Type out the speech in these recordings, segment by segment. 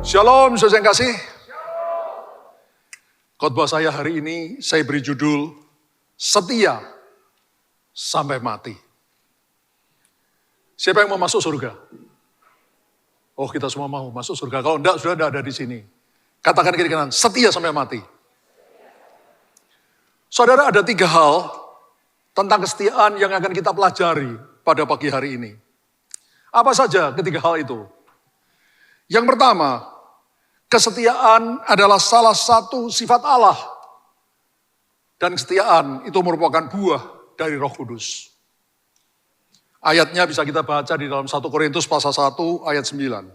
Shalom, saudara yang kasih. Khotbah saya hari ini saya beri judul Setia sampai mati. Siapa yang mau masuk surga? Oh, kita semua mau masuk surga. Kalau enggak, sudah ada di sini. Katakan kiri kanan, setia sampai mati. Saudara, ada 3 hal tentang kesetiaan yang akan kita pelajari pada pagi hari ini. Apa saja ketiga hal itu? Yang pertama, kesetiaan adalah salah satu sifat Allah. Dan kesetiaan itu merupakan buah dari Roh Kudus. Ayatnya bisa kita baca di dalam 1 Korintus pasal 1 ayat 9.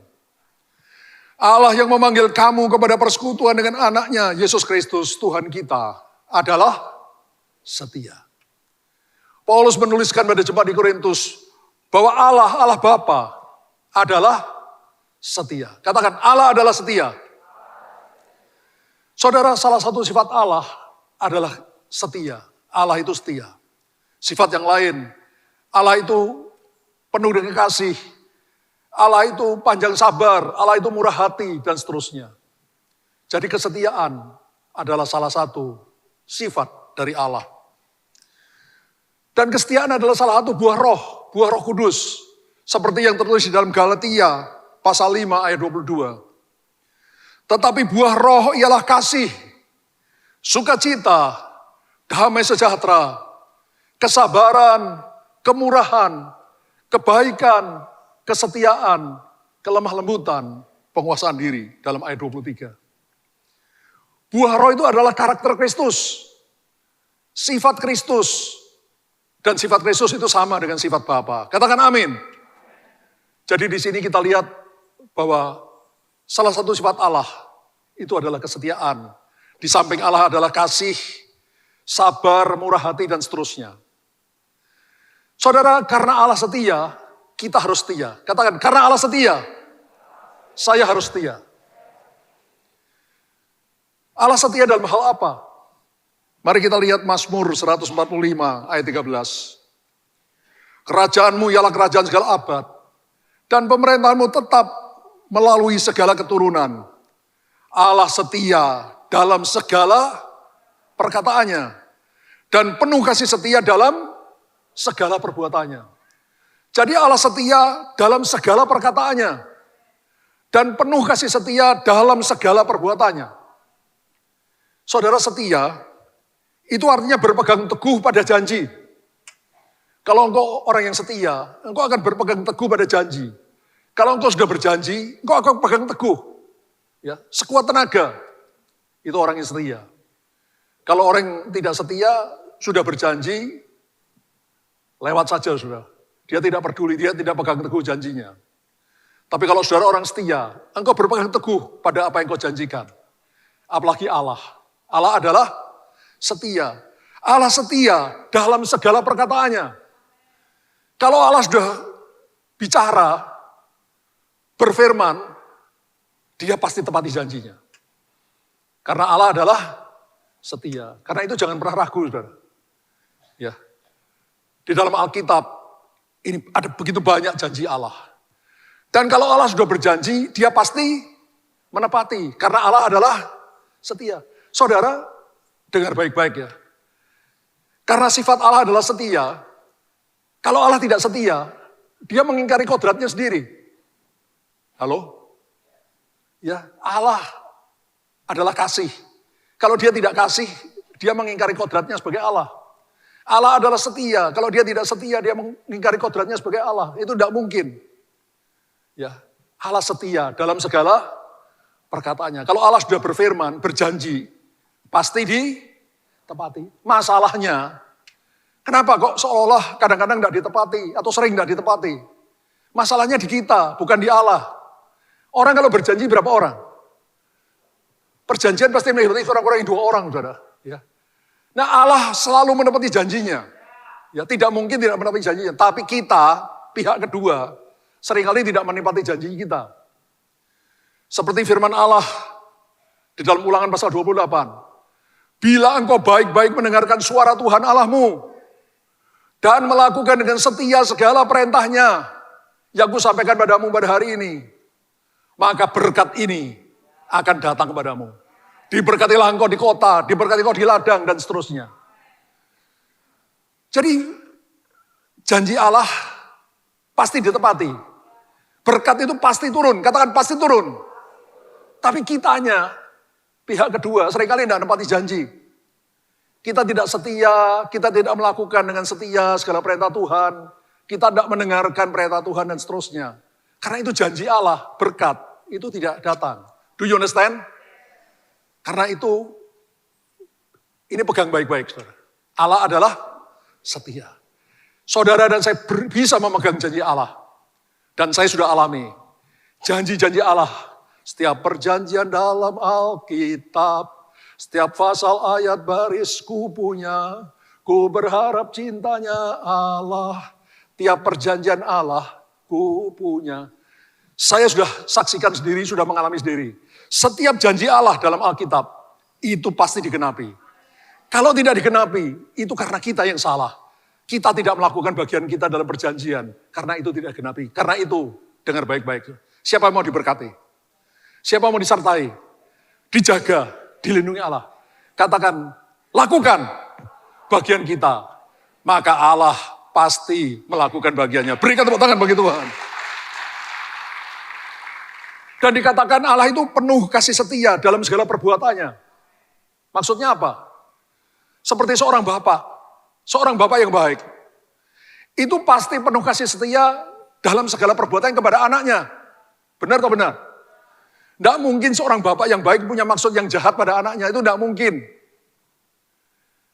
Allah yang memanggil kamu kepada persekutuan dengan anaknya, Yesus Kristus Tuhan kita, adalah setia. Paulus menuliskan pada jemaat di Korintus bahwa Allah Bapa adalah setia. Katakan, Allah adalah setia. Saudara, salah satu sifat Allah adalah setia. Allah itu setia. Sifat yang lain, Allah itu penuh dengan kasih. Allah itu panjang sabar, Allah itu murah hati, dan seterusnya. Jadi kesetiaan adalah salah satu sifat dari Allah. Dan kesetiaan adalah salah satu buah Roh Kudus. Seperti yang tertulis di dalam Galatia pasal 5 ayat 22. Tetapi buah Roh ialah kasih, sukacita, damai sejahtera, kesabaran, kemurahan, kebaikan, kesetiaan, kelemah lembutan, penguasaan diri dalam ayat 23. Buah Roh itu adalah karakter Kristus, sifat Kristus, dan sifat Kristus itu sama dengan sifat Bapa. Katakan amin. Jadi di sini kita lihat bahwa salah satu sifat Allah itu adalah kesetiaan. Di samping Allah adalah kasih, sabar, murah hati, dan seterusnya. Saudara, karena Allah setia, kita harus setia. Katakan, karena Allah setia, saya harus setia. Allah setia dalam hal apa? Mari kita lihat Mazmur 145 ayat 13. Kerajaanmu ialah kerajaan segala abad, dan pemerintahanmu tetap melalui segala keturunan. Allah setia dalam segala perkataannya, dan penuh kasih setia dalam segala perbuatannya. Jadi Allah setia dalam segala perkataannya, dan penuh kasih setia dalam segala perbuatannya. Saudara, setia itu artinya berpegang teguh pada janji. Kalau engkau orang yang setia, engkau akan berpegang teguh pada janji. Kalau engkau sudah berjanji, engkau akan pegang teguh. Ya, sekuat tenaga. Itu orang yang setia. Kalau orang yang tidak setia, sudah berjanji, lewat saja sudah. Dia tidak peduli, dia tidak pegang teguh janjinya. Tapi kalau saudara orang setia, engkau berpegang teguh pada apa yang engkau janjikan. Apalagi Allah. Allah adalah setia. Allah setia dalam segala perkataannya. Kalau Allah sudah bicara, berfirman, dia pasti tepati janjinya. Karena Allah adalah setia. Karena itu jangan pernah ragu, saudara. Ya. Di dalam Alkitab, ini ada begitu banyak janji Allah. Dan kalau Allah sudah berjanji, dia pasti menepati. Karena Allah adalah setia. Saudara, dengar baik-baik ya. Karena sifat Allah adalah setia, kalau Allah tidak setia, dia mengingkari kodratnya sendiri. Halo? Ya, Allah adalah kasih. Kalau dia tidak kasih, dia mengingkari kodratnya sebagai Allah. Allah adalah setia. Kalau dia tidak setia, dia mengingkari kodratnya sebagai Allah. Itu tidak mungkin. Ya, Allah setia dalam segala perkataannya. Kalau Allah sudah berfirman, berjanji, pasti ditepati. Masalahnya, kenapa kok seolah kadang-kadang tidak ditepati atau sering tidak ditepati? Masalahnya di kita, bukan di Allah. Orang kalau berjanji berapa orang? Perjanjian pasti melibatkan orang-orang yang 2 orang, saudara. Ya. Nah, Allah selalu menepati janjinya. Ya, tidak mungkin tidak menepati janjinya. Tapi kita, pihak kedua, seringkali tidak menepati janji kita. Seperti firman Allah di dalam Ulangan pasal 28. Bila engkau baik-baik mendengarkan suara Tuhan Allahmu dan melakukan dengan setia segala perintahnya yang kusampaikan padamu pada hari ini, maka berkat ini akan datang kepadamu. Diberkatilah engkau di kota, diberkati engkau di ladang, dan seterusnya. Jadi, janji Allah pasti ditepati. Berkat itu pasti turun, katakan pasti turun. Tapi kitanya, pihak kedua, seringkali tidak menepati janji. Kita tidak setia, kita tidak melakukan dengan setia segala perintah Tuhan. Kita tidak mendengarkan perintah Tuhan dan seterusnya. Karena itu janji Allah, berkat, itu tidak datang. Do you understand? Karena itu, ini pegang baik-baik, saudara. Allah adalah setia. Saudara dan saya bisa memegang janji Allah. Dan saya sudah alami. Janji-janji Allah. Setiap perjanjian dalam Alkitab. Setiap pasal ayat baris ku punya. Ku berharap cintanya Allah. Tiap perjanjian Allah ku punya. Saya sudah saksikan sendiri, sudah mengalami sendiri. Setiap janji Allah dalam Alkitab, itu pasti digenapi. Kalau tidak digenapi, itu karena kita yang salah. Kita tidak melakukan bagian kita dalam perjanjian. Karena itu tidak digenapi. Karena itu, dengar baik-baik. Siapa yang mau diberkati? Siapa yang mau disertai? Dijaga, dilindungi Allah. Katakan, lakukan bagian kita. Maka Allah pasti melakukan bagiannya. Berikan tepuk tangan bagi Tuhan. Dan dikatakan Allah itu penuh kasih setia dalam segala perbuatannya. Maksudnya apa? Seperti seorang bapak yang baik. Itu pasti penuh kasih setia dalam segala perbuatan kepada anaknya. Benar atau benar? Tidak mungkin seorang bapak yang baik punya maksud yang jahat pada anaknya, itu tidak mungkin.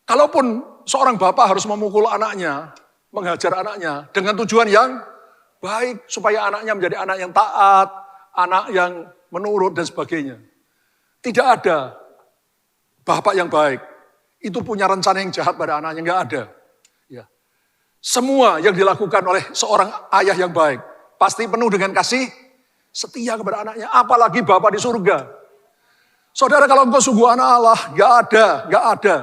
Kalaupun seorang bapak harus memukul anaknya, menghajar anaknya dengan tujuan yang baik, supaya anaknya menjadi anak yang taat, anak yang menurut dan sebagainya. Tidak ada bapak yang baik itu punya rencana yang jahat pada anaknya, enggak ada. Ya. Semua yang dilakukan oleh seorang ayah yang baik pasti penuh dengan kasih setia kepada anaknya, apalagi bapak di surga. Saudara, kalau engkau sungguh anak Allah, enggak ada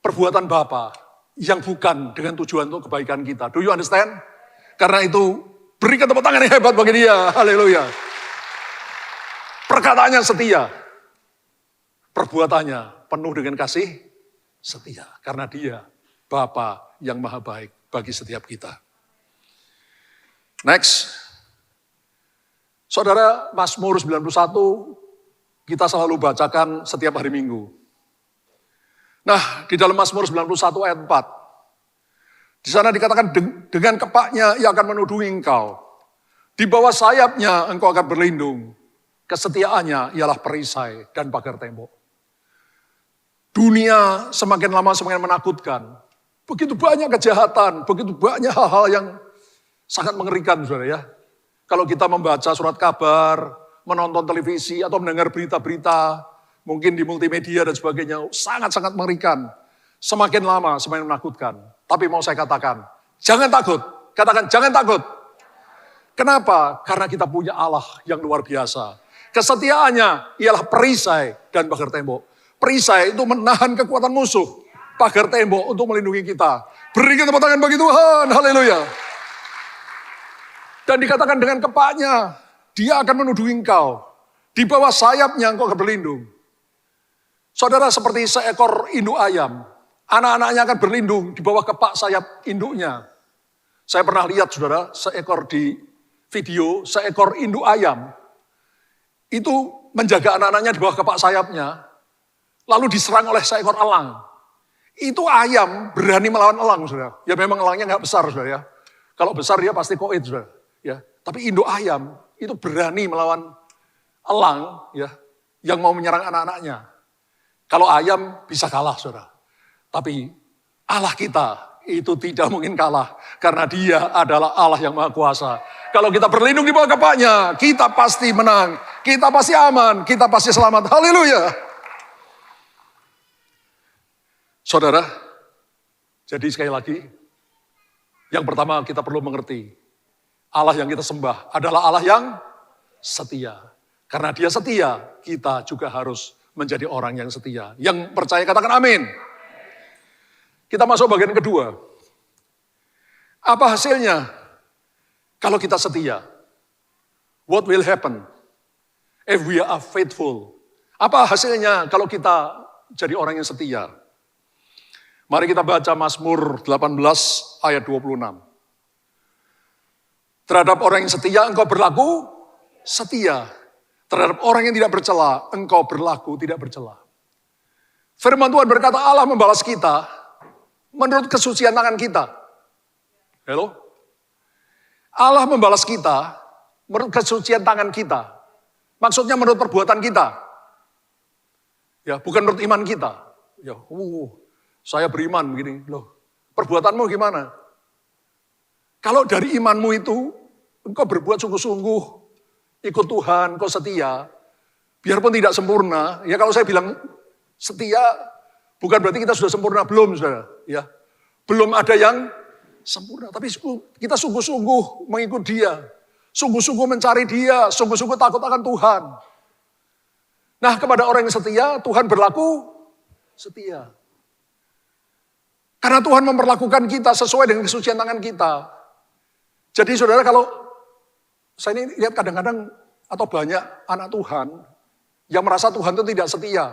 perbuatan bapak yang bukan dengan tujuan untuk kebaikan kita. Do you understand? Karena itu berikan tepuk tangan yang hebat bagi dia. Haleluya. Perkataannya setia. Perbuatannya penuh dengan kasih setia. Karena dia Bapa yang maha baik bagi setiap kita. Next. Saudara, Mazmur 91 kita selalu bacakan setiap hari Minggu. Nah, di dalam Mazmur 91 ayat 4. Di sana dikatakan dengan kepaknya ia akan menuduhi engkau. Di bawah sayapnya engkau akan berlindung. Kesetiaannya ialah perisai dan pagar tembok. Dunia semakin lama semakin menakutkan. Begitu banyak kejahatan, begitu banyak hal-hal yang sangat mengerikan, saudara ya. Kalau kita membaca surat kabar, menonton televisi atau mendengar berita-berita, mungkin di multimedia dan sebagainya, sangat-sangat mengerikan. Semakin lama semakin menakutkan. Tapi mau saya katakan, jangan takut. Katakan jangan takut. Kenapa? Karena kita punya Allah yang luar biasa. Kesetiaannya ialah perisai dan pagar tembok. Perisai itu menahan kekuatan musuh. Pagar tembok untuk melindungi kita. Berikan tepuk tangan bagi Tuhan. Haleluya. Dan dikatakan dengan kepaknya, dia akan menuduhi engkau. Di bawah sayapnya engkau akan berlindung. Saudara, seperti seekor induk ayam. Anak-anaknya akan berlindung di bawah kepak sayap induknya. Saya pernah lihat, saudara, seekor di video, seekor induk ayam. Itu menjaga anak-anaknya di bawah kepak sayapnya. Lalu diserang oleh seekor elang. Itu ayam berani melawan elang, saudara. Ya memang elangnya nggak besar, saudara ya. Kalau besar dia pasti koit, saudara. Ya. Tapi induk ayam itu berani melawan elang, ya, yang mau menyerang anak-anaknya. Kalau ayam bisa kalah, saudara. Tapi Allah kita itu tidak mungkin kalah. Karena dia adalah Allah yang maha kuasa. Kalau kita berlindung di bawah kepaknya, kita pasti menang. Kita pasti aman, kita pasti selamat. Haleluya. Saudara, jadi sekali lagi, yang pertama kita perlu mengerti, Allah yang kita sembah adalah Allah yang setia. Karena dia setia, kita juga harus menjadi orang yang setia. Yang percaya katakan amin. Kita masuk bagian kedua. Apa hasilnya kalau kita setia? What will happen? If we are faithful. Apa hasilnya kalau kita jadi orang yang setia? Mari kita baca Mazmur 18 ayat 26. Terhadap orang yang setia engkau berlaku setia. Terhadap orang yang tidak bercela engkau berlaku tidak bercela. Firman Tuhan berkata Allah membalas kita menurut kesucian tangan kita. Hello? Allah membalas kita menurut kesucian tangan kita. Maksudnya menurut perbuatan kita. Ya, bukan menurut iman kita. Ya, saya beriman begini. Loh, perbuatanmu gimana? Kalau dari imanmu itu engkau berbuat sungguh-sungguh, ikut Tuhan, kau setia, biarpun tidak sempurna. Ya kalau saya bilang setia, bukan berarti kita sudah sempurna, belum saudara. Ya, belum ada yang sempurna, tapi kita sungguh-sungguh mengikut Dia, sungguh-sungguh mencari Dia, sungguh-sungguh takut akan Tuhan. Nah, kepada orang yang setia, Tuhan berlaku setia. Karena Tuhan memperlakukan kita sesuai dengan kesucian tangan kita. Jadi saudara, kalau saya ini lihat kadang-kadang atau banyak anak Tuhan yang merasa Tuhan itu tidak setia.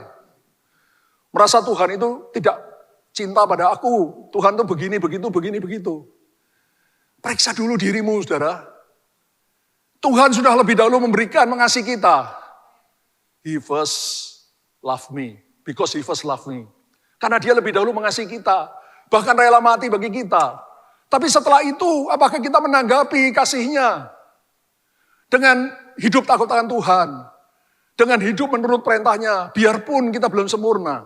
Merasa Tuhan itu tidak cinta pada aku. Tuhan itu begini, begitu, begini, begitu. Periksa dulu dirimu, saudara. Tuhan sudah lebih dahulu memberikan, mengasihi kita. He first loved me, because he first loved me. Karena dia lebih dahulu mengasihi kita. Bahkan rela mati bagi kita. Tapi setelah itu, apakah kita menanggapi kasihnya? Dengan hidup takut akan Tuhan. Dengan hidup menurut perintahnya. Biarpun kita belum sempurna.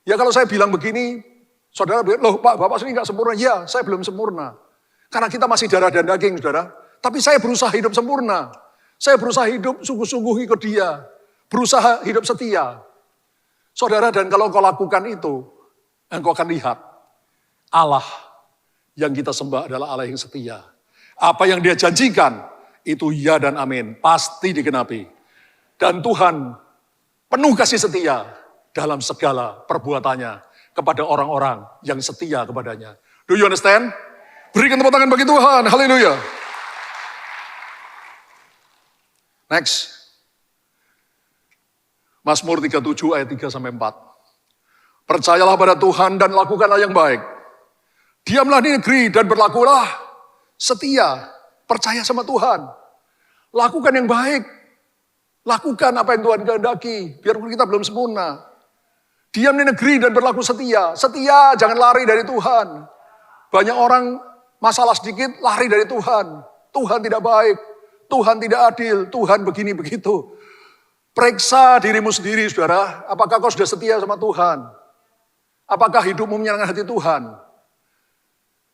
Ya kalau saya bilang begini, saudara bilang, loh Pak, Bapak sendiri gak sempurna. Ya, saya belum sempurna. Karena kita masih darah dan daging, saudara. Tapi saya berusaha hidup sempurna. Saya berusaha hidup sungguh-sungguh ikut Dia. Berusaha hidup setia. Saudara, dan kalau kau lakukan itu, engkau akan lihat Allah yang kita sembah adalah Allah yang setia. Apa yang Dia janjikan, itu ya dan amin. Pasti digenapi. Dan Tuhan penuh kasih setia dalam segala perbuatannya kepada orang-orang yang setia kepadanya. Do you understand? Berikan tepuk tangan bagi Tuhan. Haleluya. Next. Mazmur 37 ayat 3-4. Percayalah pada Tuhan dan lakukanlah yang baik. Diamlah di negeri dan berlakulah setia. Percaya sama Tuhan. Lakukan yang baik. Lakukan apa yang Tuhan kehendaki. Biarpun kita belum sempurna. Diam di negeri dan berlaku setia. Setia, jangan lari dari Tuhan. Banyak orang masalah sedikit lari dari Tuhan. Tuhan tidak baik. Tuhan tidak adil. Tuhan begini begitu. Periksa dirimu sendiri, saudara. Apakah kau sudah setia sama Tuhan? Apakah hidupmu menyenangkan hati Tuhan?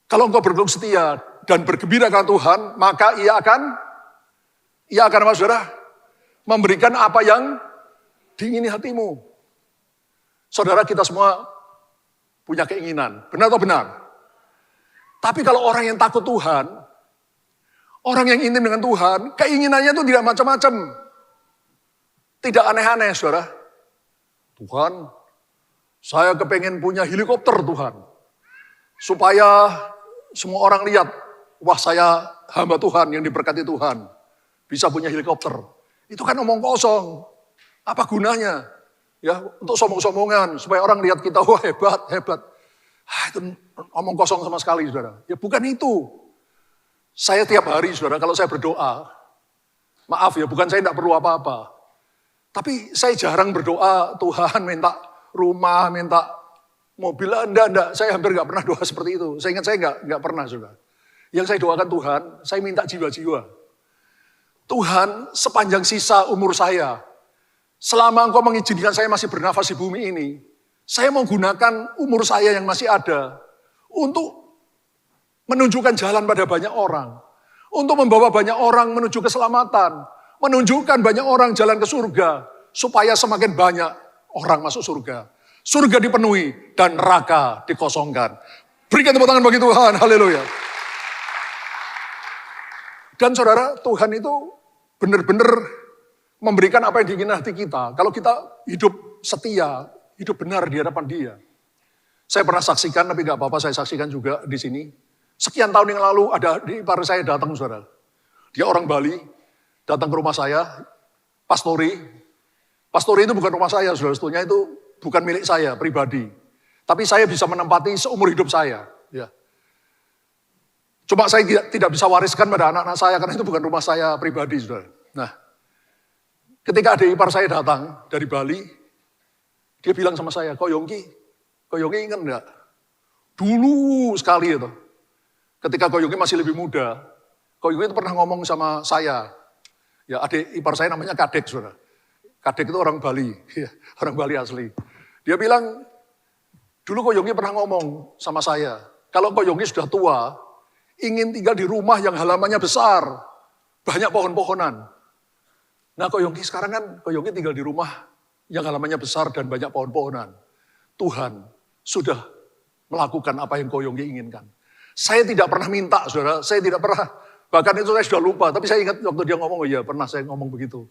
Kalau engkau berlaku setia dan bergembira karena Tuhan, maka ia akan apa, saudara? Memberikan apa yang diingini hatimu. Saudara, kita semua punya keinginan. Benar atau benar? Tapi kalau orang yang takut Tuhan, orang yang intim dengan Tuhan, keinginannya itu tidak macam-macam. Tidak aneh-aneh, saudara. Tuhan, saya kepengen punya helikopter, Tuhan. Supaya semua orang lihat, wah saya hamba Tuhan yang diberkati Tuhan. Bisa punya helikopter. Itu kan omong kosong. Apa gunanya? Ya, untuk sombong-sombongan. Supaya orang lihat kita, wah hebat, hebat. Itu omong kosong sama sekali, saudara. Ya bukan itu. Saya tiap hari, saudara, kalau saya berdoa, maaf ya, bukan saya tidak perlu apa-apa. Tapi saya jarang berdoa, Tuhan minta rumah, minta mobil. Enggak. Saya hampir nggak pernah doa seperti itu. Saya ingat saya nggak pernah, saudara. Yang saya doakan Tuhan, saya minta jiwa-jiwa. Tuhan, sepanjang sisa umur saya, selama Engkau mengizinkan saya masih bernafas di bumi ini, saya mau gunakan umur saya yang masih ada untuk menunjukkan jalan pada banyak orang. Untuk membawa banyak orang menuju keselamatan. Menunjukkan banyak orang jalan ke surga. Supaya semakin banyak orang masuk surga. Surga dipenuhi dan neraka dikosongkan. Berikan tepuk tangan bagi Tuhan. Haleluya. Dan saudara, Tuhan itu benar-benar memberikan apa yang diinginkan hati kita. Kalau kita hidup setia, hidup benar di hadapan Dia. Saya pernah saksikan, tapi gak apa-apa saya saksikan juga di sini. Sekian tahun yang lalu ada di ipar saya datang, saudara. Dia orang Bali, datang ke rumah saya. Pastori. Pastori itu bukan rumah saya, saudara-saudara, itu bukan milik saya pribadi. Tapi saya bisa menempati seumur hidup saya. Ya. Cuma saya tidak bisa wariskan pada anak-anak saya karena itu bukan rumah saya pribadi, saudara. Nah, ketika adik ipar saya datang dari Bali, dia bilang sama saya, Ko Yongki ingat enggak? Dulu sekali itu. Ketika Ko Yongki masih lebih muda, Ko Yongki itu pernah ngomong sama saya. Ya, adik ipar saya namanya Kadek, saudara. Kadek itu orang Bali, ya, orang Bali asli. Dia bilang, dulu Ko Yongki pernah ngomong sama saya, kalau Ko Yongki sudah tua, ingin tinggal di rumah yang halamannya besar, banyak pohon-pohonan. Nah Ko Yongki sekarang kan, Ko Yongki tinggal di rumah yang halamannya besar dan banyak pohon-pohonan. Tuhan sudah melakukan apa yang Ko Yongki inginkan. Saya tidak pernah minta, saudara, saya tidak pernah, bahkan itu saya sudah lupa, tapi saya ingat waktu dia ngomong, oh iya pernah saya ngomong begitu.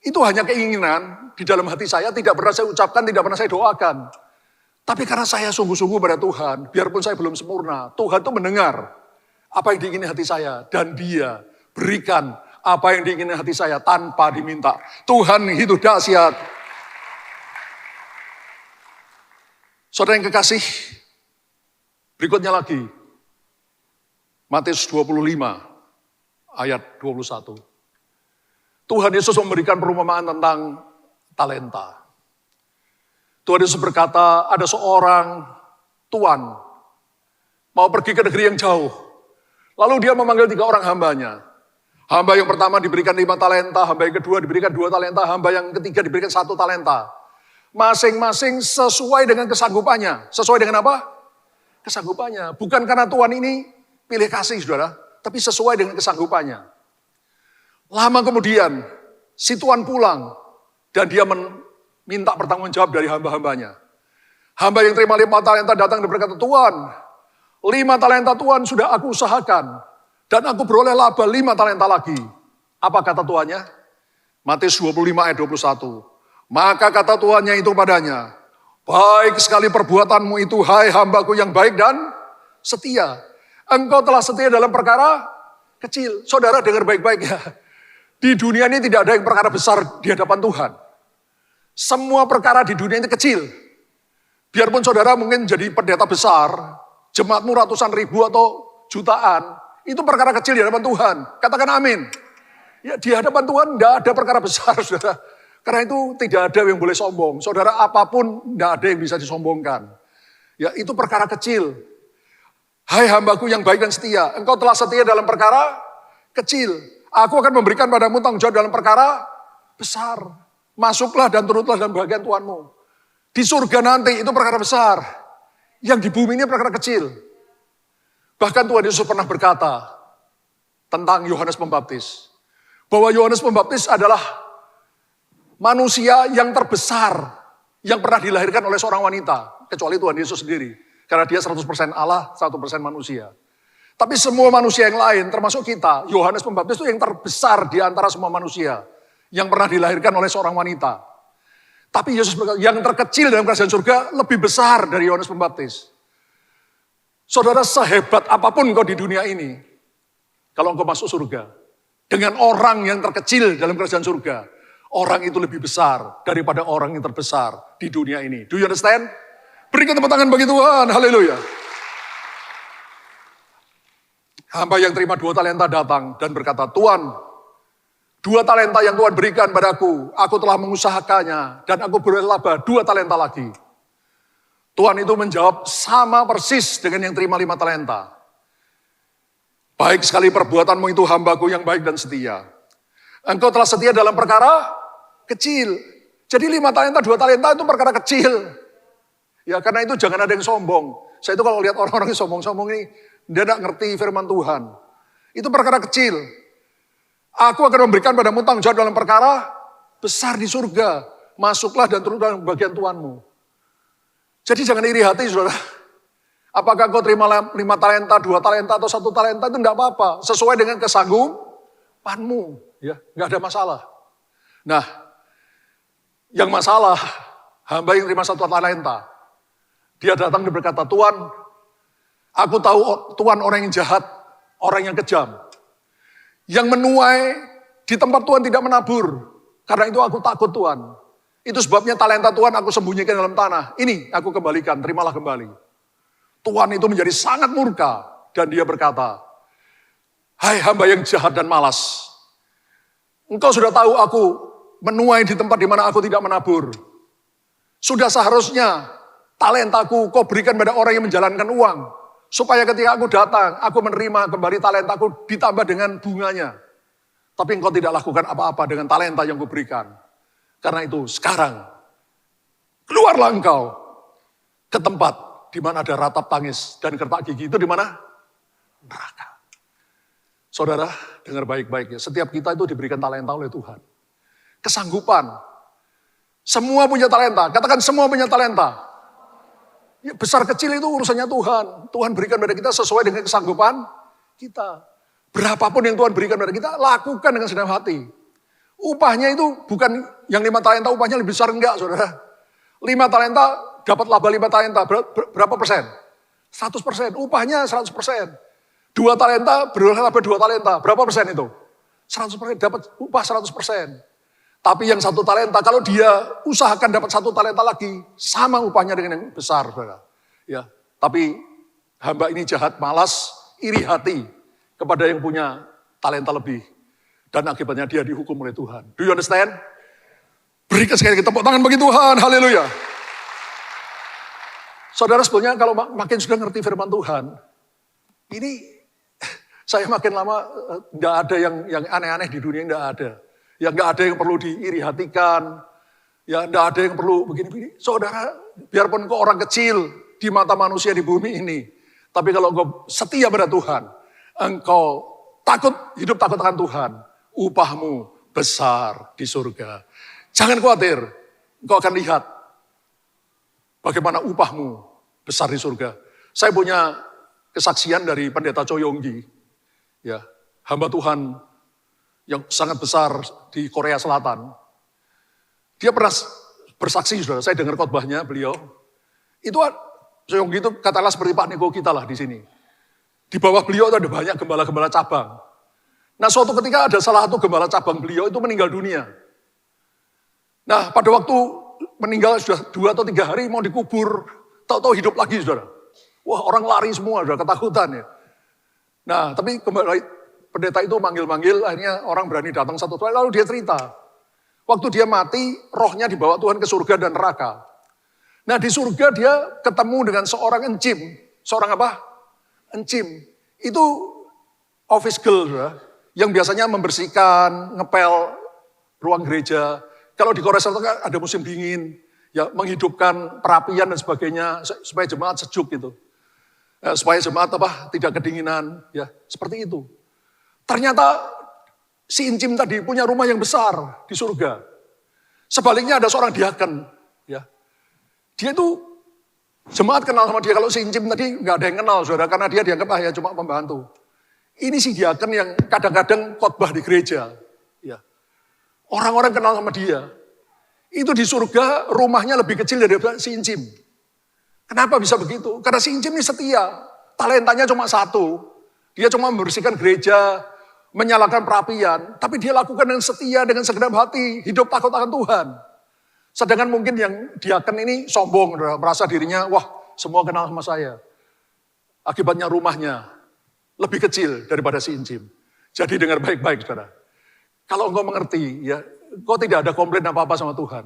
Itu hanya keinginan di dalam hati saya, tidak pernah saya ucapkan, tidak pernah saya doakan. Tapi karena saya sungguh-sungguh pada Tuhan, biarpun saya belum sempurna, Tuhan itu mendengar apa yang diingini hati saya. Dan dia berikan apa yang diingini hati saya tanpa diminta. Tuhan itu dahsyat. Saudara yang kekasih, berikutnya lagi. Matius 25 ayat 21. Tuhan Yesus memberikan perumpamaan tentang talenta. Tuhan Yesus berkata, ada seorang tuan mau pergi ke negeri yang jauh. Lalu dia memanggil 3 orang hambanya. Hamba yang pertama diberikan 5 talenta, hamba yang kedua diberikan 2 talenta, hamba yang ketiga diberikan 1 talenta. Masing-masing sesuai dengan kesanggupannya. Sesuai dengan apa? Kesanggupannya. Bukan karena Tuhan ini pilih kasih, saudara, tapi sesuai dengan kesanggupannya. Lama kemudian, si tuan pulang dan dia minta pertanggungan jawab dari hamba-hambanya. Hamba yang terima 5 talenta datang dan berkata, Tuan, 5 talenta Tuan sudah aku usahakan dan aku beroleh laba 5 talenta lagi. Apa kata tuannya? Matius 25 ayat 21. Maka kata tuannya itu padanya, baik sekali perbuatanmu itu, hai hambaku yang baik dan setia. Engkau telah setia dalam perkara kecil. Saudara dengar baik-baik ya. Di dunia ini tidak ada yang perkara besar di hadapan Tuhan. Semua perkara di dunia ini kecil. Biarpun saudara mungkin jadi pendeta besar, jemaatmu ratusan ribu atau jutaan, itu perkara kecil di hadapan Tuhan. Katakan amin. Ya, di hadapan Tuhan tidak ada perkara besar, saudara. Karena itu tidak ada yang boleh sombong. Saudara, apapun tidak ada yang bisa disombongkan. Ya, itu perkara kecil. Hai hambaku yang baik dan setia, engkau telah setia dalam perkara kecil. Aku akan memberikan padamu tanggung jawab dalam perkara besar. Masuklah dan turutlah dalam bagian Tuhanmu. Di surga nanti itu perkara besar. Yang di bumi ini perkara kecil. Bahkan Tuhan Yesus pernah berkata tentang Yohanes Pembaptis. Bahwa Yohanes Pembaptis adalah manusia yang terbesar yang pernah dilahirkan oleh seorang wanita. Kecuali Tuhan Yesus sendiri. Karena dia 100% Allah, 100% manusia. Tapi semua manusia yang lain, termasuk kita, Yohanes Pembaptis itu yang terbesar di antara semua manusia. Yang pernah dilahirkan oleh seorang wanita. Tapi Yesus berkata, yang terkecil dalam kerajaan surga lebih besar dari Yohanes Pembaptis. Saudara, sehebat apapun kau di dunia ini, kalau engkau masuk surga, dengan orang yang terkecil dalam kerajaan surga, orang itu lebih besar daripada orang yang terbesar di dunia ini. Do you understand? Berikan tepuk tangan bagi Tuhan, haleluya. Hamba yang terima 2 talenta datang dan berkata, Tuan, 2 talenta yang Tuhan berikan padaku, aku telah mengusahakannya dan aku beroleh laba 2 talenta lagi. Tuhan itu menjawab sama persis dengan yang terima 5 talenta. Baik sekali perbuatanmu itu hambaku yang baik dan setia. Engkau telah setia dalam perkara kecil. Jadi 5 talenta, 2 talenta itu perkara kecil. Ya karena itu jangan ada yang sombong. Saya itu kalau lihat orang-orang yang sombong-sombong ini, dia tidak ngerti firman Tuhan. Itu perkara kecil. Aku akan memberikan padamu tanggung jawab dalam perkara besar di surga. Masuklah dan turun dalam bagian Tuhanmu. Jadi jangan iri hati, saudara. Apakah kau terima 5 talenta, 2 talenta, atau 1 talenta, itu tidak apa-apa. Sesuai dengan kesanggupanmu. Ya, nggak ada masalah. Nah, yang masalah, hamba yang terima 1 talenta. Dia datang dan berkata, Tuan, aku tahu Tuhan orang yang jahat, orang yang kejam. Yang menuai di tempat Tuhan tidak menabur. Karena itu aku takut Tuhan. Itu sebabnya talenta Tuhan aku sembunyikan dalam tanah. Ini aku kembalikan, terimalah kembali. Tuhan itu menjadi sangat murka. Dan dia berkata, hai hamba yang jahat dan malas. Engkau sudah tahu aku menuai di tempat di mana aku tidak menabur. Sudah seharusnya talentaku kau berikan pada orang yang menjalankan uang. Supaya ketika aku datang, aku menerima kembali talentaku ditambah dengan bunganya. Tapi engkau tidak lakukan apa-apa dengan talenta yang kuberikan. Karena itu sekarang, keluarlah engkau ke tempat di mana ada ratap tangis dan kertak gigi. Itu di mana? Neraka. Saudara, dengar baik-baik ya. Setiap kita itu diberikan talenta oleh Tuhan. Kesanggupan. Semua punya talenta. Katakan semua punya talenta. Ya, besar kecil itu urusannya Tuhan. Tuhan berikan pada kita sesuai dengan kesanggupan kita. Berapapun yang Tuhan berikan pada kita, lakukan dengan senang hati. Upahnya itu bukan yang 5 talenta, upahnya lebih besar, enggak saudara. 5 talenta dapat laba 5 talenta, berapa persen? 100%, upahnya 100%. 2 talenta beroleh laba 2 talenta, berapa persen itu? 100%, dapat upah 100%. Tapi yang 1 talenta, kalau dia usahakan dapat 1 talenta lagi, sama upahnya dengan yang besar, saudara. Ya, tapi hamba ini jahat, malas, iri hati kepada yang punya talenta lebih. Dan akibatnya dia dihukum oleh Tuhan. Do you understand? Berikan sekali lagi tepuk tangan bagi Tuhan, haleluya. Saudara sebetulnya kalau makin sudah ngerti firman Tuhan, ini saya makin lama nggak ada yang aneh-aneh di dunia, nggak ada. Ya nggak ada yang perlu diiri hatikan, ya nggak ada yang perlu begini-begini. Saudara, biarpun kau orang kecil di mata manusia di bumi ini, tapi kalau engkau setia pada Tuhan, engkau hidup takut akan Tuhan, upahmu besar di surga. Jangan khawatir, engkau akan lihat bagaimana upahmu besar di surga. Saya punya kesaksian dari Pendeta Choyonggi, ya, hamba Tuhan yang sangat besar di Korea Selatan. Dia pernah bersaksi, saudara, saya dengar khotbahnya beliau. Itu Choyonggi itu katakanlah seperti Pak Niko kita lah di sini. Di bawah beliau itu ada banyak gembala-gembala cabang. Nah suatu ketika ada salah satu gembala cabang beliau itu meninggal dunia. Nah pada waktu meninggal sudah 2 atau 3 hari mau dikubur, tahu-tahu hidup lagi saudara. Wah orang lari semua, sudah ketakutan ya. Nah tapi kembali pendeta itu manggil-manggil, akhirnya orang berani datang satu kali, lalu dia cerita. Waktu dia mati, rohnya dibawa Tuhan ke surga dan neraka. Nah di surga dia ketemu dengan seorang encim. Seorang apa? Encim. Itu office girl, saudara. Yang biasanya membersihkan, ngepel ruang gereja. Kalau di Korea Selatan ada musim dingin, ya menghidupkan perapian dan sebagainya supaya jemaat sejuk gitu. Supaya jemaat tidak kedinginan, ya seperti itu. Ternyata si Incim tadi punya rumah yang besar di surga. Sebaliknya ada seorang diaken, ya. Dia itu jemaat kenal sama dia. Kalau si Incim tadi nggak ada yang kenal, saudara, karena dia dianggap ya cuma pembantu. Ini si diaken yang kadang-kadang khotbah di gereja. Ya. Orang-orang kenal sama dia. Itu di surga rumahnya lebih kecil daripada si Incim. Kenapa bisa begitu? Karena si Incim ini setia. Talentanya cuma 1. Dia cuma membersihkan gereja, menyalakan perapian. Tapi dia lakukan dengan setia, dengan segenap hati. Hidup takut akan Tuhan. Sedangkan mungkin yang diaken ini sombong. Merasa dirinya, wah semua kenal sama saya. Akibatnya rumahnya lebih kecil daripada si Incim. Jadi dengar baik-baik saudara. Kalau engkau mengerti, ya, engkau tidak ada komplain apa-apa sama Tuhan.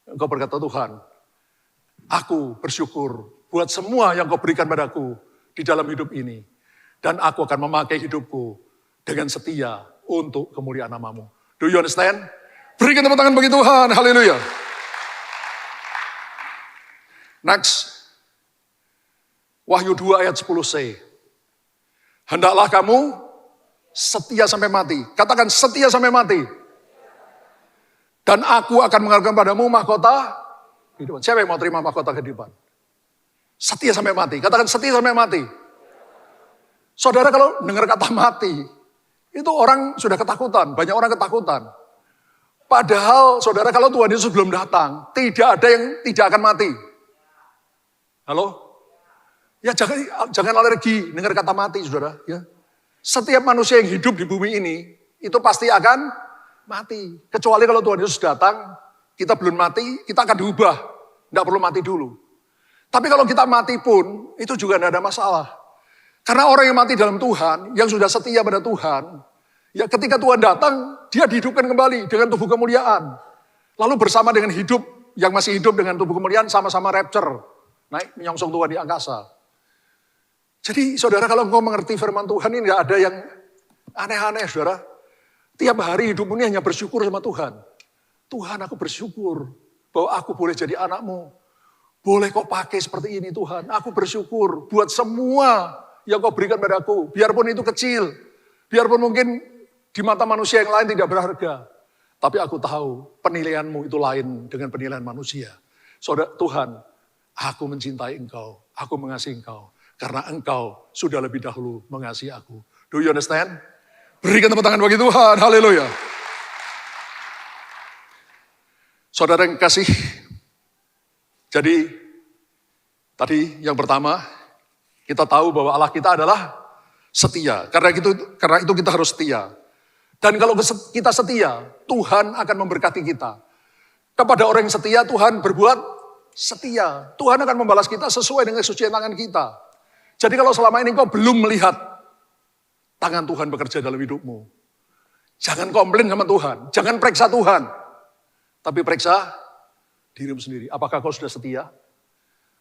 Engkau berkata, Tuhan, aku bersyukur buat semua yang kau berikan padaku di dalam hidup ini. Dan aku akan memakai hidupku dengan setia untuk kemuliaan namamu. Do you understand? Berikan tepuk tangan bagi Tuhan, haleluya. Next. Wahyu 2 ayat 10c. Hendaklah kamu setia sampai mati. Katakan setia sampai mati. Dan aku akan mengaruniakan padamu mahkota kehidupan. Siapa yang mau terima mahkota kehidupan? Setia sampai mati. Katakan setia sampai mati. Saudara kalau dengar kata mati, itu orang sudah ketakutan. Banyak orang ketakutan. Padahal saudara kalau Tuhan Yesus belum datang, tidak ada yang tidak akan mati. Halo? Ya jangan alergi dengar kata mati saudara. Ya. Setiap manusia yang hidup di bumi ini, itu pasti akan Mati. Kecuali kalau Tuhan Yesus datang, kita belum mati, kita akan diubah. Tidak perlu mati dulu. Tapi kalau kita mati pun, itu juga tidak ada masalah. Karena orang yang mati dalam Tuhan, yang sudah setia pada Tuhan, ya ketika Tuhan datang, dia dihidupkan kembali dengan tubuh kemuliaan. Lalu bersama dengan hidup, yang masih hidup dengan tubuh kemuliaan, sama-sama rapture. Naik menyongsong Tuhan di angkasa. Jadi saudara, kalau engkau mengerti firman Tuhan, ini tidak ada yang aneh-aneh saudara. Tiap hari hidupmu ini hanya bersyukur sama Tuhan. Tuhan, aku bersyukur bahwa aku boleh jadi anakmu. Boleh kau pakai seperti ini Tuhan. Aku bersyukur buat semua yang kau berikan padaku. Biarpun itu kecil. Biarpun mungkin di mata manusia yang lain tidak berharga. Tapi aku tahu penilaianmu itu lain dengan penilaian manusia. Saudara Tuhan, aku mencintai engkau. Aku mengasihi engkau. Karena engkau sudah lebih dahulu mengasihi aku. Do you understand? Berikan tepuk tangan bagi Tuhan. Haleluya. Saudara yang kasih. Jadi tadi yang pertama, kita tahu bahwa Allah kita adalah setia. Karena itu kita harus setia. Dan kalau kita setia, Tuhan akan memberkati kita. Kepada orang yang setia, Tuhan berbuat setia. Tuhan akan membalas kita sesuai dengan kesucian tangan kita. Jadi kalau selama ini kau belum melihat tangan Tuhan bekerja dalam hidupmu, jangan komplain sama Tuhan. Jangan periksa Tuhan. Tapi periksa dirimu sendiri. Apakah kau sudah setia?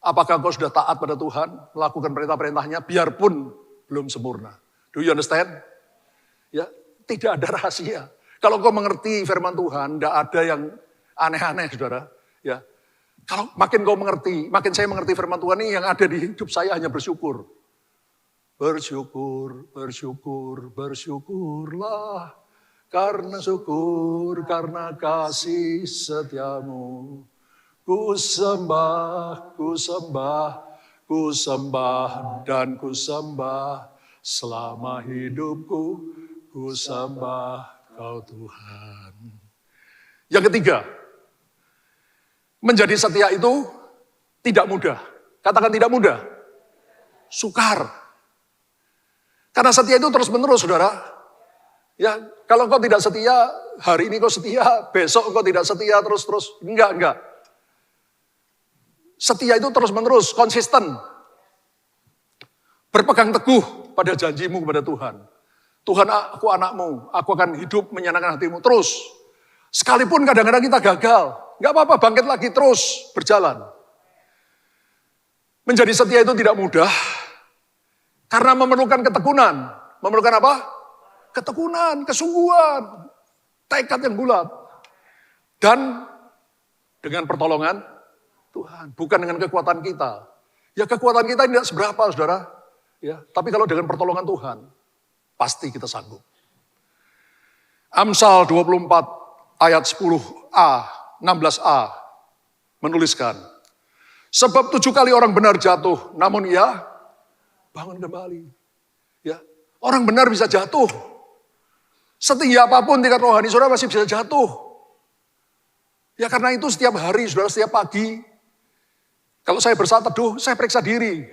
Apakah kau sudah taat pada Tuhan? Melakukan perintah-perintahnya biarpun belum sempurna. Do you understand? Ya, tidak ada rahasia. Kalau kau mengerti firman Tuhan, tidak ada yang aneh-aneh, saudara. Ya, kalau makin kau mengerti, makin saya mengerti firman Tuhan ini, yang ada di hidup saya hanya bersyukur. Bersyukur, bersyukur, bersyukurlah. Karena syukur, karena kasih setiamu. Ku sembah, ku sembah, ku sembah, dan ku sembah. Selama hidupku, ku sembah kau Tuhan. Yang ketiga, menjadi setia itu tidak mudah. Katakan tidak mudah. Sukar. Karena setia itu terus menerus, saudara. Ya, kalau kau tidak setia, hari ini kau setia, besok kau tidak setia terus-terus. Enggak. Setia itu terus menerus, konsisten. Berpegang teguh pada janjimu kepada Tuhan. Tuhan, aku anakmu, aku akan hidup menyenangkan hatimu terus. Sekalipun kadang-kadang kita gagal, enggak apa-apa, bangkit lagi terus berjalan. Menjadi setia itu tidak mudah, karena memerlukan ketekunan. Memerlukan apa? Ketekunan, kesungguhan, tekad yang bulat. Dan dengan pertolongan Tuhan, bukan dengan kekuatan kita. Ya kekuatan kita tidak seberapa, saudara. Ya, tapi kalau dengan pertolongan Tuhan, pasti kita sanggup. Amsal 24 ayat 10a, 16a menuliskan, sebab 7 kali orang benar jatuh, namun ia bangun kembali. Ya, orang benar bisa jatuh. Setinggi apapun tingkat rohani, saudara masih bisa jatuh. Ya karena itu setiap hari, saudara, setiap pagi, kalau saya bersaat teduh, saya periksa diri.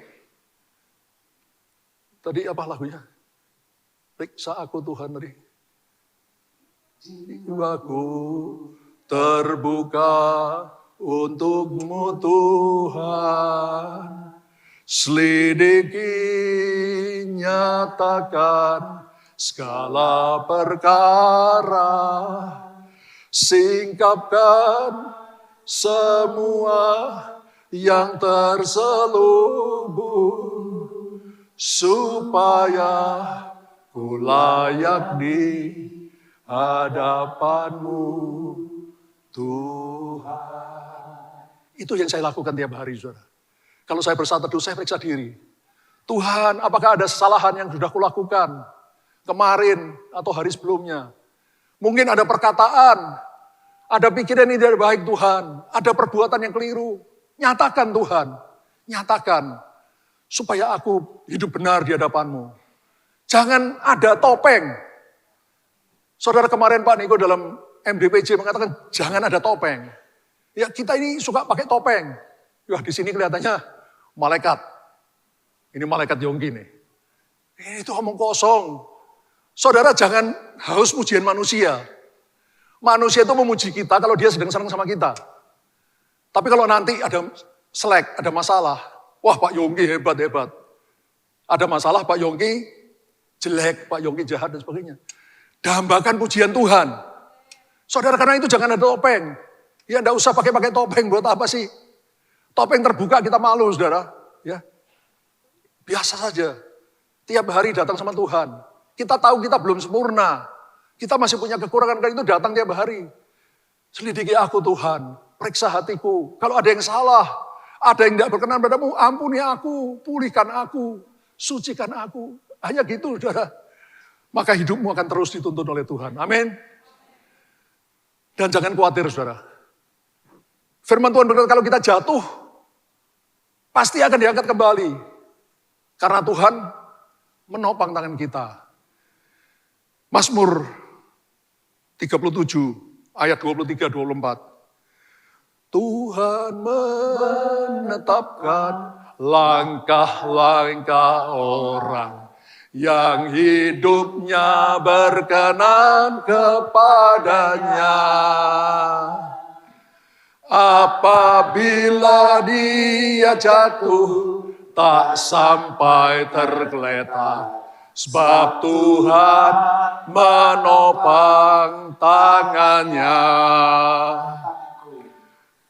Tadi apa lagunya? Periksa aku Tuhan tadi. Jiwaku terbuka untukmu Tuhan. Selidiki, nyatakan segala perkara, singkapkan semua yang terselubung, supaya ku layak di hadapanmu Tuhan. Itu yang saya lakukan tiap hari, saudara. Kalau saya bersaat teduh, saya periksa diri. Tuhan, apakah ada kesalahan yang sudah kulakukan kemarin atau hari sebelumnya? Mungkin ada perkataan, ada pikiran yang tidak baik Tuhan, ada perbuatan yang keliru. Nyatakan Tuhan, nyatakan supaya aku hidup benar di hadapan-Mu. Jangan ada topeng. Saudara kemarin Pak Niko dalam MDPJ mengatakan jangan ada topeng. Ya kita ini suka pakai topeng. Wah di sini kelihatannya malaikat. Ini malaikat Yongki nih. Itu omong kosong. Saudara jangan haus pujian manusia. Manusia itu memuji kita kalau dia sedang senang sama kita. Tapi kalau nanti ada selek, ada masalah, wah Pak Yongki hebat. Ada masalah Pak Yongki jelek, Pak Yongki jahat dan sebagainya. Dambakan pujian Tuhan. Saudara, karena itu jangan ada topeng. Ya enggak usah pakai topeng, buat apa sih? Topeng terbuka kita malu, saudara. Ya, biasa saja. Tiap hari datang sama Tuhan. Kita tahu kita belum sempurna. Kita masih punya kekurangan, karena itu datang tiap hari. Selidiki aku Tuhan, periksa hatiku. Kalau ada yang salah, ada yang tidak berkenan padamu, ampuni aku, pulihkan aku, sucikan aku. Hanya gitu, saudara. Maka hidupmu akan terus dituntun oleh Tuhan. Amin. Dan jangan khawatir, saudara. Firman Tuhan berkata, kalau kita jatuh, pasti akan diangkat kembali. Karena Tuhan menopang tangan kita. Mazmur 37 ayat 23-24. Tuhan menetapkan langkah-langkah orang yang hidupnya berkenan kepadanya. Apabila dia jatuh, tak sampai tergeletak, sebab Tuhan menopang tangannya.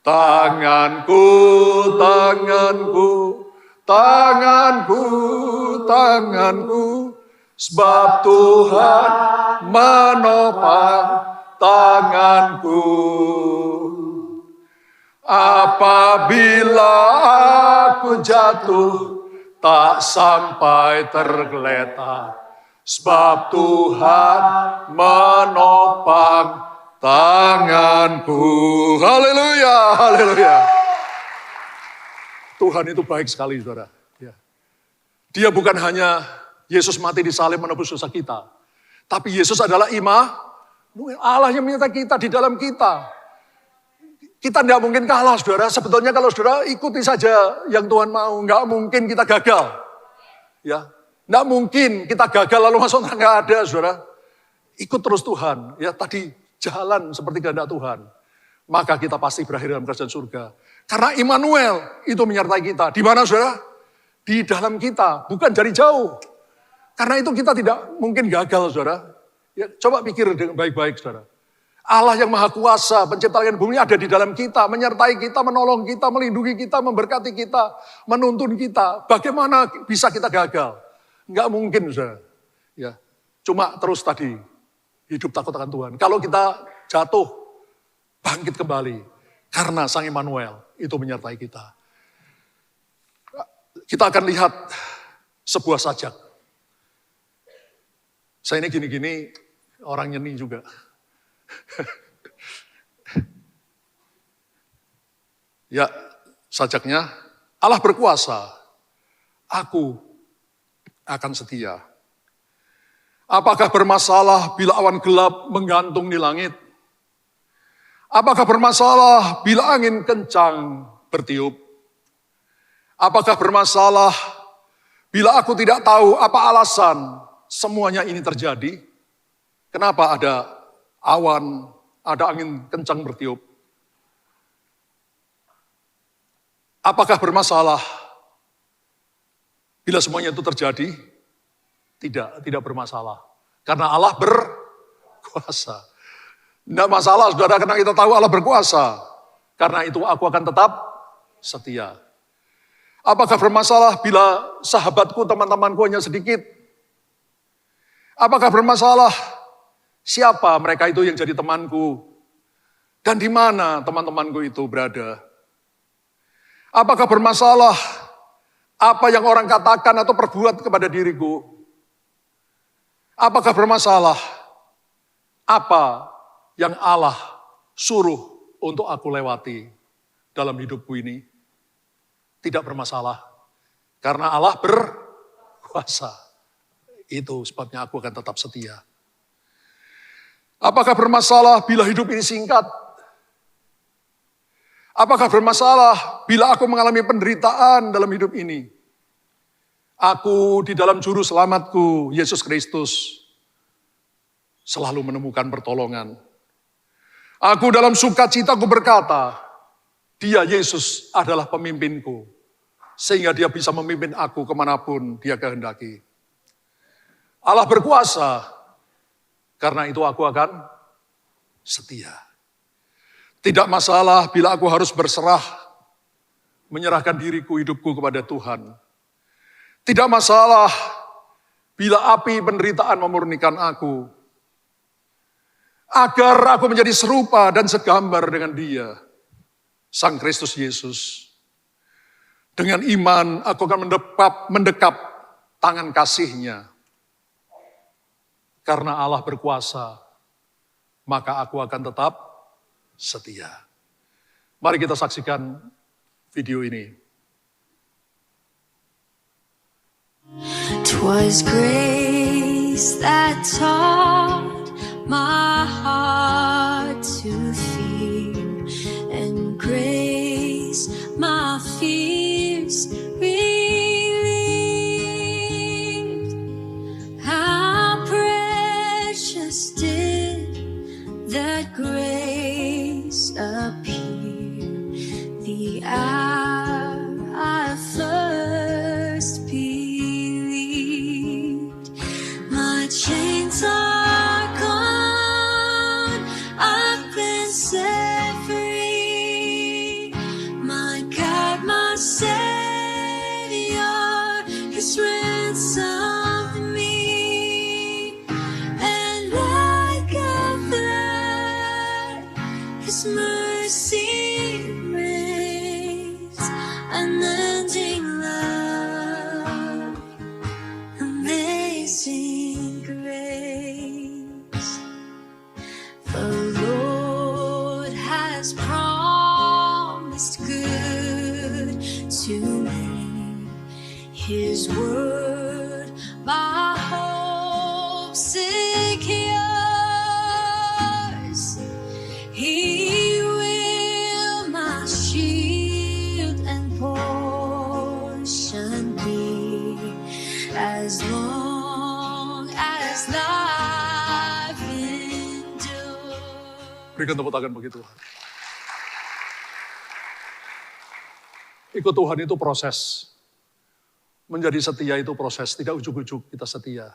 Tanganku, sebab Tuhan menopang tanganku. Apabila aku jatuh, tak sampai tergeletak, sebab Tuhan menopang tanganku. Haleluya, haleluya. Tuhan itu baik sekali, saudara. Ya. Dia bukan hanya Yesus mati di salib menebus dosa kita, tapi Yesus adalah Immanuel, Allah yang menyertai kita di dalam kita. Kita tidak mungkin kalah, saudara. Sebetulnya kalau saudara ikuti saja yang Tuhan mau, nggak mungkin kita gagal. Ya, nggak mungkin kita gagal lalu masuk neraka, nggak ada, saudara. Ikut terus Tuhan. Ya, tadi jalan seperti kehendak Tuhan. Maka kita pasti berakhir dalam kerajaan surga. Karena Immanuel itu menyertai kita. Di mana, saudara? Di dalam kita, bukan dari jauh. Karena itu kita tidak mungkin gagal, saudara. Ya, coba pikir dengan baik-baik, saudara. Allah yang maha kuasa, pencipta langit dan bumi ada di dalam kita, menyertai kita, menolong kita, melindungi kita, memberkati kita, menuntun kita. Bagaimana bisa kita gagal? Enggak mungkin, saudara. Ya, cuma terus tadi, hidup takut akan Tuhan. Kalau kita jatuh, bangkit kembali. Karena Sang Immanuel itu menyertai kita. Kita akan lihat sebuah sajak. Saya ini gini-gini, orang nyeni juga. Ya, sajaknya, Allah berkuasa, aku akan setia. Apakah bermasalah bila awan gelap menggantung di langit? Apakah bermasalah bila angin kencang bertiup? Apakah bermasalah bila aku tidak tahu apa alasan semuanya ini terjadi? Kenapa ada awan, ada angin kencang bertiup? Apakah bermasalah bila semuanya itu terjadi? Tidak bermasalah. Karena Allah berkuasa. Tidak masalah, saudara, karena kita tahu Allah berkuasa. Karena itu aku akan tetap setia. Apakah bermasalah bila sahabatku, teman-temanku hanya sedikit? Apakah bermasalah siapa mereka itu yang jadi temanku? Dan di mana teman-temanku itu berada? Apakah bermasalah apa yang orang katakan atau perbuat kepada diriku? Apakah bermasalah apa yang Allah suruh untuk aku lewati dalam hidupku ini? Tidak bermasalah. Karena Allah berkuasa. Itu sebabnya aku akan tetap setia. Apakah bermasalah bila hidup ini singkat? Apakah bermasalah bila aku mengalami penderitaan dalam hidup ini? Aku di dalam juru selamatku, Yesus Kristus, selalu menemukan pertolongan. Aku dalam sukacitaku berkata, dia Yesus adalah pemimpinku. Sehingga dia bisa memimpin aku kemanapun dia kehendaki. Allah berkuasa, karena itu aku akan setia. Tidak masalah bila aku harus berserah, menyerahkan diriku, hidupku kepada Tuhan. Tidak masalah bila api penderitaan memurnikan aku. Agar aku menjadi serupa dan segambar dengan dia, Sang Kristus Yesus. Dengan iman aku akan mendekap tangan kasih-Nya. Karena Allah berkuasa, maka aku akan tetap setia. Mari kita saksikan video ini. 'Twas grace that taught my heart to fear, and grace my fears relieved. How precious did that grace appear the hour I first believed. My chains are gone, I've been set free. My God, my Savior, His ransomed me. And like a flood, His mercy reigns, unending love, amazing grace. The Lord has promised good to me. His word my hope secures. He will my shield and portion be, as long as life endures. Berikan tepuk tangan bagi Tuhan. Ikut Tuhan itu proses. Menjadi setia itu proses, tidak ujuk-ujuk kita setia.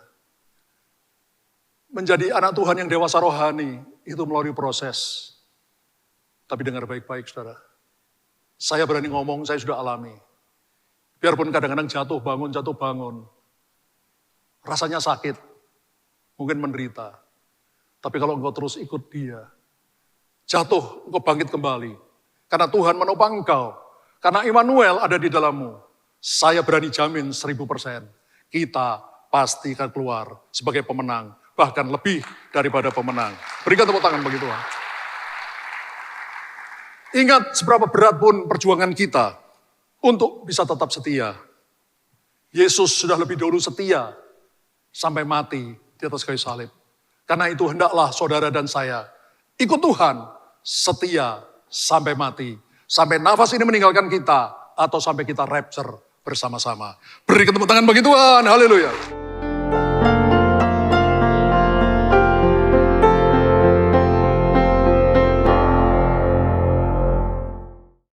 Menjadi anak Tuhan yang dewasa rohani, itu melalui proses. Tapi dengar baik-baik saudara. Saya berani ngomong, saya sudah alami. Biarpun kadang-kadang jatuh bangun. Rasanya sakit, mungkin menderita. Tapi kalau engkau terus ikut dia, jatuh, engkau bangkit kembali. Karena Tuhan menopang engkau. Karena Immanuel ada di dalammu. Saya berani jamin 1000%. Kita pasti akan keluar sebagai pemenang. Bahkan lebih daripada pemenang. Berikan tepuk tangan bagi Tuhan. Ingat seberapa berat pun perjuangan kita untuk bisa tetap setia. Yesus sudah lebih dahulu setia sampai mati di atas kayu salib. Karena itu hendaklah saudara dan saya ikut Tuhan setia sampai mati. Sampai nafas ini meninggalkan kita atau sampai kita rapture bersama-sama. Berikan tepuk tangan bagi Tuhan. Haleluya.